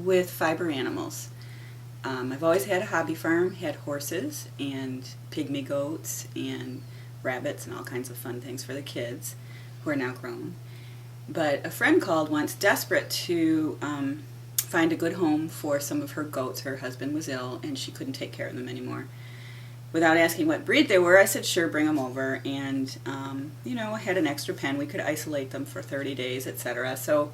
with fiber animals. I've always had a hobby farm, had horses and pygmy goats and rabbits and all kinds of fun things for the kids who are now grown. But a friend called once, desperate to find a good home for some of her goats. Her husband was ill and she couldn't take care of them anymore. Without asking what breed they were, I said, sure, bring them over. And, I had an extra pen. We could isolate them for 30 days, etc. So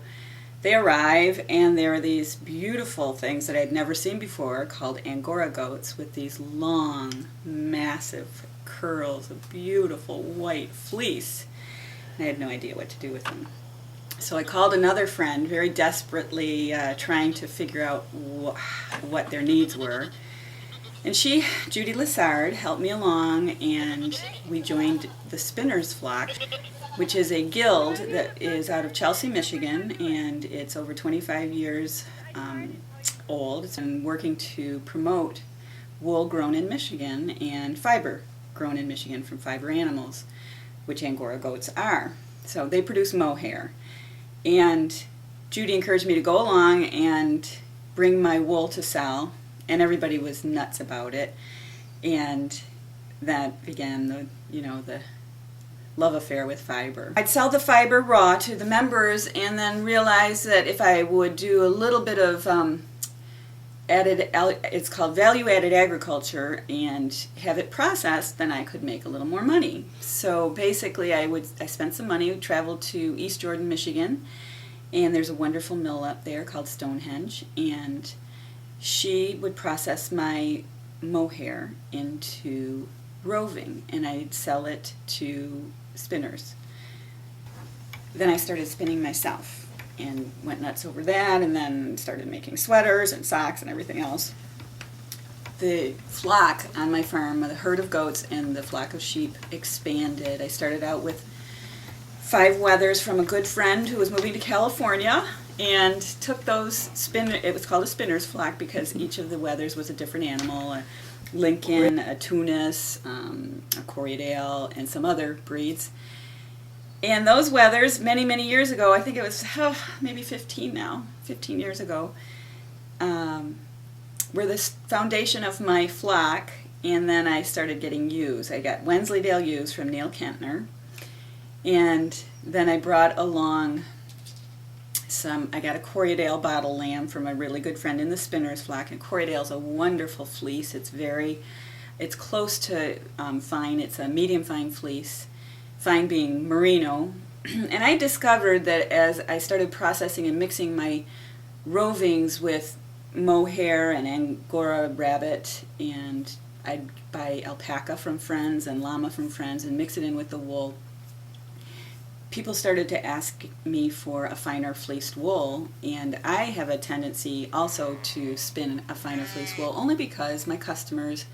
they arrive, and there are these beautiful things that I'd never seen before called Angora Goats with these long, massive curls of beautiful white fleece. And I had no idea what to do with them. So I called another friend, very desperately trying to figure out what their needs were. And she, Judy Lessard, helped me along, and we joined the Spinners Flock, which is a guild that is out of Chelsea, Michigan, and it's over 25 years old. It's been working to promote wool grown in Michigan and fiber grown in Michigan from fiber animals, which Angora goats are. So they produce mohair. And Judy encouraged me to go along and bring my wool to sell, and everybody was nuts about it. And that began the love affair with fiber. I'd sell the fiber raw to the members, and then realize that if I would do a little bit of it's called value-added agriculture, and have it processed, then I could make a little more money. So basically I spent some money, traveled to East Jordan, Michigan, and there's a wonderful mill up there called Stonehenge, and she would process my mohair into roving, and I'd sell it to spinners. Then I started spinning myself and went nuts over that, and then started making sweaters and socks and everything else. The flock on my farm, the herd of goats and the flock of sheep, expanded. I started out with 5 wethers from a good friend who was moving to California, and took those it was called a spinner's flock because each of the wethers was a different animal, a Lincoln, a Tunis, a Corriedale, and some other breeds. And those wethers, many, many years ago, I think it was maybe 15 years ago, were the foundation of my flock. And then I started getting ewes. I got Wensleydale ewes from Neil Kentner, and then I brought along I got a Corriedale bottle lamb from a really good friend in the spinner's flock, and Corriedale's a wonderful fleece. It's close to fine. It's a medium fine fleece, fine being merino. And I discovered that as I started processing and mixing my rovings with mohair and Angora rabbit, and I'd buy alpaca from friends and llama from friends and mix it in with the wool, people started to ask me for a finer fleeced wool, and I have a tendency also to spin a finer fleeced wool only because my customers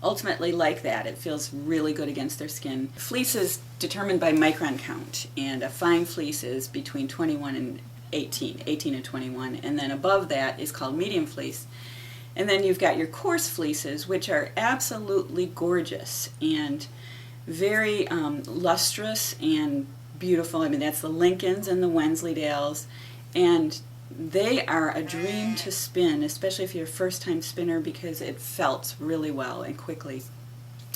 ultimately like that. It feels really good against their skin. Fleece is determined by micron count, and a fine fleece is between 21 and 18 and 21, and then above that is called medium fleece. And then you've got your coarse fleeces, which are absolutely gorgeous and very lustrous and beautiful. I mean, that's the Lincolns and the Wensleydales, and they are a dream to spin, especially if you're a first-time spinner, because it felts really well and quickly.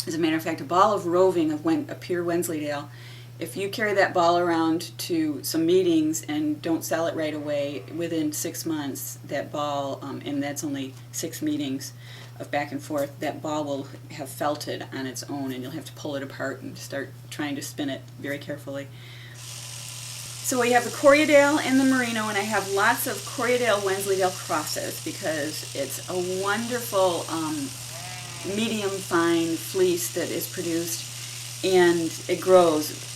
As a matter of fact, a ball of roving of a pure Wensleydale, if you carry that ball around to some meetings and don't sell it right away, within 6 months, that ball, and that's only 6 meetings of back and forth, that ball will have felted on its own, and you'll have to pull it apart and start trying to spin it very carefully. So we have the Corriedale and the Merino, and I have lots of Corriedale Wensleydale crosses because it's a wonderful medium fine fleece that is produced, and it grows.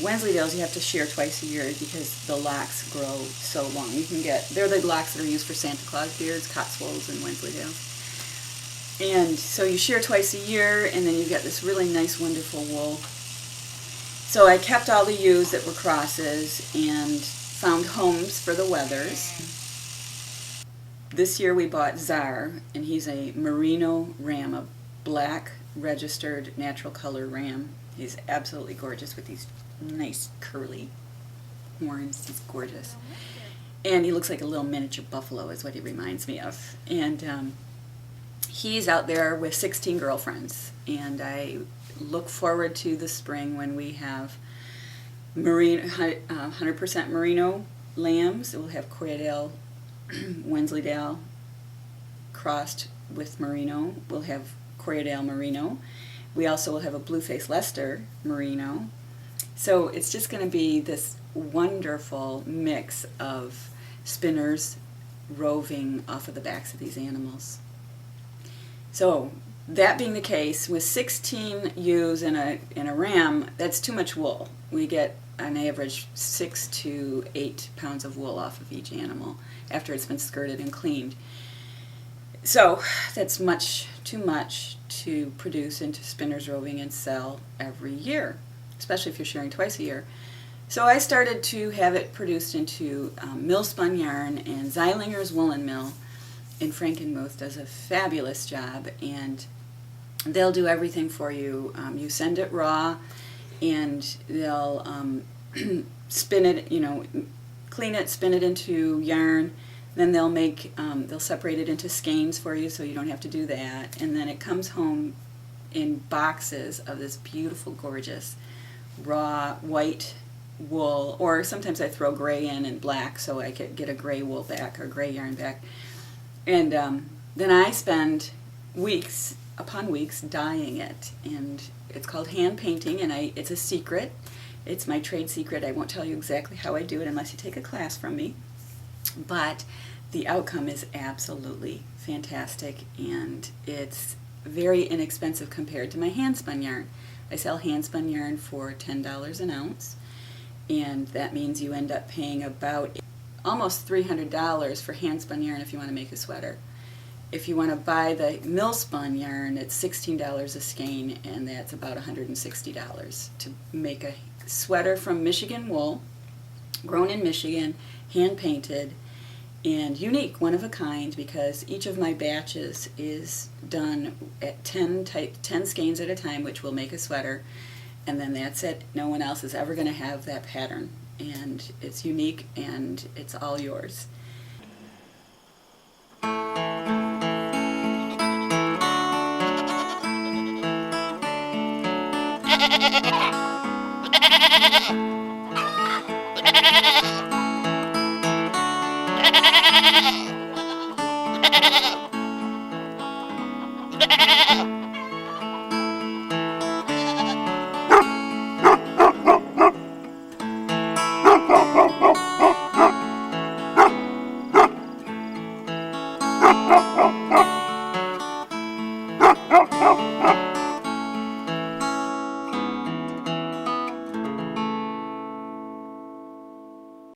Wensleydales you have to shear twice a year because the locks grow so long. They're the locks that are used for Santa Claus beards, Cotswolds and Wensleydales. And so you shear twice a year, and then you get this really nice, wonderful wool. So I kept all the ewes that were crosses and found homes for the wethers. This year we bought Czar, and he's a Merino Ram, a black registered natural color ram. He's absolutely gorgeous with these nice curly horns. He's gorgeous. And he looks like a little miniature buffalo is what he reminds me of. And he's out there with 16 girlfriends. And I look forward to the spring when we have 100% merino lambs. We'll have Corriedale, Wensleydale crossed with merino. We'll have Corriedale merino. We also will have a Blueface Leicester merino. So it's just going to be this wonderful mix of spinners roving off of the backs of these animals. So that being the case, with 16 ewes in a ram, that's too much wool. We get on average 6 to 8 pounds of wool off of each animal after it's been skirted and cleaned. So that's too much to produce into spinners roving and sell every year, especially if you're shearing twice a year. So I started to have it produced into mill spun yarn, and Zeilinger's Woolen Mill in Frankenmuth does a fabulous job, and they'll do everything for you. You send it raw, and they'll spin it, clean it, spin it into yarn. Then they'll separate it into skeins for you, so you don't have to do that. And then it comes home in boxes of this beautiful, gorgeous, raw white wool, or sometimes I throw gray in and black so I could get a gray wool back or gray yarn back. And then I spend weeks upon weeks dyeing it, and it's called hand painting, and it's a secret. It's my trade secret. I won't tell you exactly how I do it unless you take a class from me. But the outcome is absolutely fantastic, and it's very inexpensive compared to my hand spun yarn. I sell hand spun yarn for $10 an ounce, and that means you end up paying about almost $300 for hand spun yarn if you want to make a sweater. If you want to buy the mill spun yarn, it's $16 a skein, and that's about $160 to make a sweater from Michigan wool, grown in Michigan, hand painted, and unique, one of a kind, because each of my batches is done at 10 skeins at a time, which will make a sweater, and then that's it. No one else is ever going to have that pattern, and it's unique, and it's all yours.